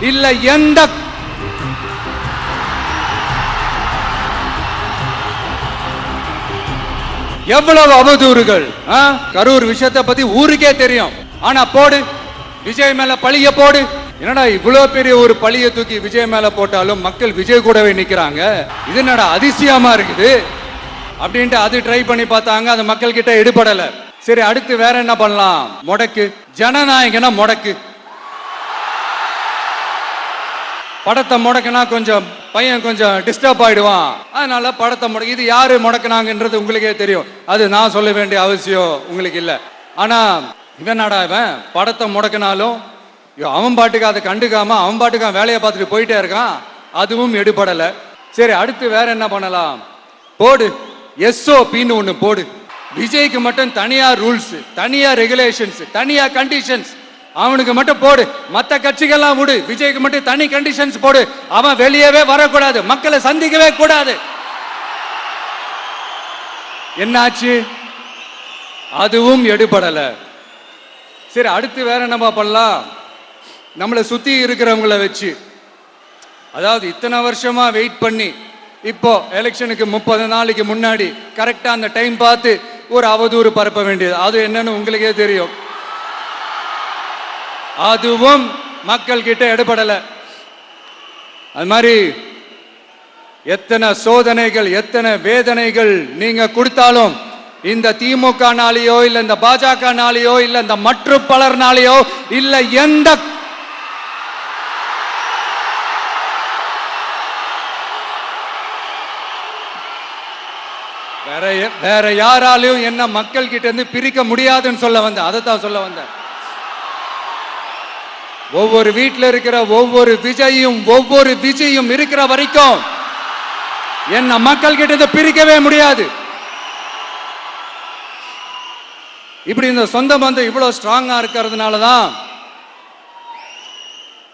இல்ல எந்த எவ்வளவு அவதூறுகள். கரூர் விஷயத்தை பத்தி ஊருக்கே தெரியும். ஆனா போடு, விஜய் மேல பழிய போடு. என்னடா இவ்வளவு பெரிய ஒரு பழிய தூக்கி விஜய் மேல போட்டாலும் மக்கள் விஜய் கூடவே நிக்கிறாங்க, இது என்னடா அதிசயமா இருக்குது அப்படின்ட்டு அது ட்ரை பண்ணி பார்த்தாங்க. அது மக்கள் கிட்ட எடுபடல. சரி, அடுத்து வேற என்ன பண்ணலாம்? முடக்கு. ஜனநாயகனா முடக்கு. படத்தை முடக்கினா கொஞ்சம் பையன் கொஞ்சம் டிஸ்டர்ப் ஆயிடுவான், அதனால படத்தை முடக்கி. இது யாரு முடக்கினாங்கன்றது உங்களுக்கே தெரியும், அது நான் சொல்ல வேண்டிய அவசியம் உங்களுக்கு இல்லை. ஆனா இவனாடா இவன் படத்தை முடக்கினாலும் அவன் பாட்டுக்கு அதை கண்டுக்காம அவன் பாட்டுக்கு வேலையை பார்த்துட்டு போயிட்டே இருக்கான், அதுவும் எடுபடலை. சரி, அடுத்து வேற என்ன பண்ணலாம்? போடு, எஸ்ஓபின்னு ஒண்ணு போடு. விஜய்க்கு மட்டும் தனியா ரூல்ஸ், தனியா ரெகுலேஷன்ஸ், தனியா கண்டிஷன்ஸ். அவனுக்கு மட்டும் போடு, மற்ற கட்சிகள்லாம் விடு, விஜய்க்கு மட்டும் தனி கண்டிஷன்ஸ் போடு. அவன் வெளியவே வரக்கூடாது, மக்களை சந்திக்கவே கூடாது. என்னாச்சு? அதுவும் எடுபடல. சரி, அடுத்து வேற என்ன பண்ணலாம்? நம்மளை சுத்தி இருக்கிறவங்கள வச்சு, அதாவது இத்தனை வருஷமா வெயிட் பண்ணி இப்போ எலெக்ஷனுக்கு 30 நாளைக்கு முன்னாடி கரெக்டா அந்த டைம் பார்த்து ஒரு அவதூறு பரப்ப வேண்டியது. அது என்னன்னு உங்களுக்கே தெரியும். அதுவும் மக்கள் கிட்ட எடுபடல. அது மாதிரி எத்தனை சோதனைகள், எத்தனை வேதனைகள் நீங்க கொடுத்தாலும் இந்த திமுகனாலேயோ இல்ல இந்த பாஜகனாலேயோ இல்ல இந்த மற்ற பலர்னாலேயோ இல்ல எந்த வேற யாராலையும் என்ன மக்கள் கிட்ட இருந்து பிரிக்க முடியாதுன்னு சொல்ல வந்த, அதைத்தான் சொல்ல வந்த. ஒவ்வொரு வீட்டில் இருக்கிற ஒவ்வொரு விஜயும் இருக்கிற வரைக்கும் என்ன மக்கள் கிட்ட இருந்து பிரிக்கவே முடியாது. இப்படி இந்த சொந்த பந்தம் இவ்வளவு ஸ்ட்ராங்கா இருக்கிறதுனாலதான்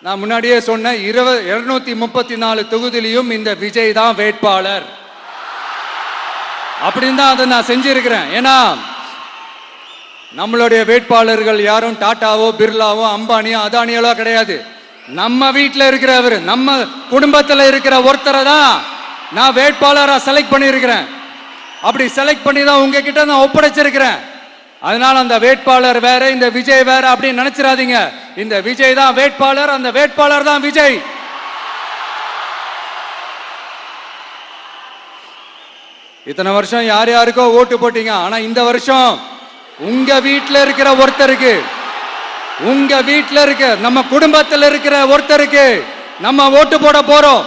நான் முன்னாடியே சொன்ன 234 தொகுதியிலையும் இந்த விஜய் தான் வேட்பாளர் அப்படின்னு தான் அதை நான் செஞ்சிருக்கிறேன். ஏன்னா நம்மளுடைய வேட்பாளர்கள் யாரும் டாட்டாவோ பிர்லாவோ அம்பானியோ அதானியோ கிடையாது. நம்ம வீட்டில் இருக்கிறவர், நம்ம குடும்பத்தில் இருக்கிற ஒருத்தரை தான் நான் வேட்பாளராக செலக்ட் பண்ணியிருக்கிறேன். அப்படி செலக்ட் பண்ணி தான் உங்ககிட்ட நான் ஒப்படைச்சிருக்கிறேன். அதனால அந்த வேட்பாளர் வேற, இந்த விஜய் வேற அப்படின்னு நினைச்சிடாதீங்க. இந்த விஜய் தான் வேட்பாளர், அந்த வேட்பாளர் தான் விஜய். இத்தனை வருஷம் யார் யாருக்கோ ஓட்டு போட்டீங்க, ஆனா இந்த வருஷம் உங்க வீட்டில் இருக்கிற ஒருத்தருக்கு, உங்க வீட்டில் இருக்க நம்ம குடும்பத்தில் இருக்கிற ஒருத்தருக்கு நம்ம ஓட்டு போட போறோம்.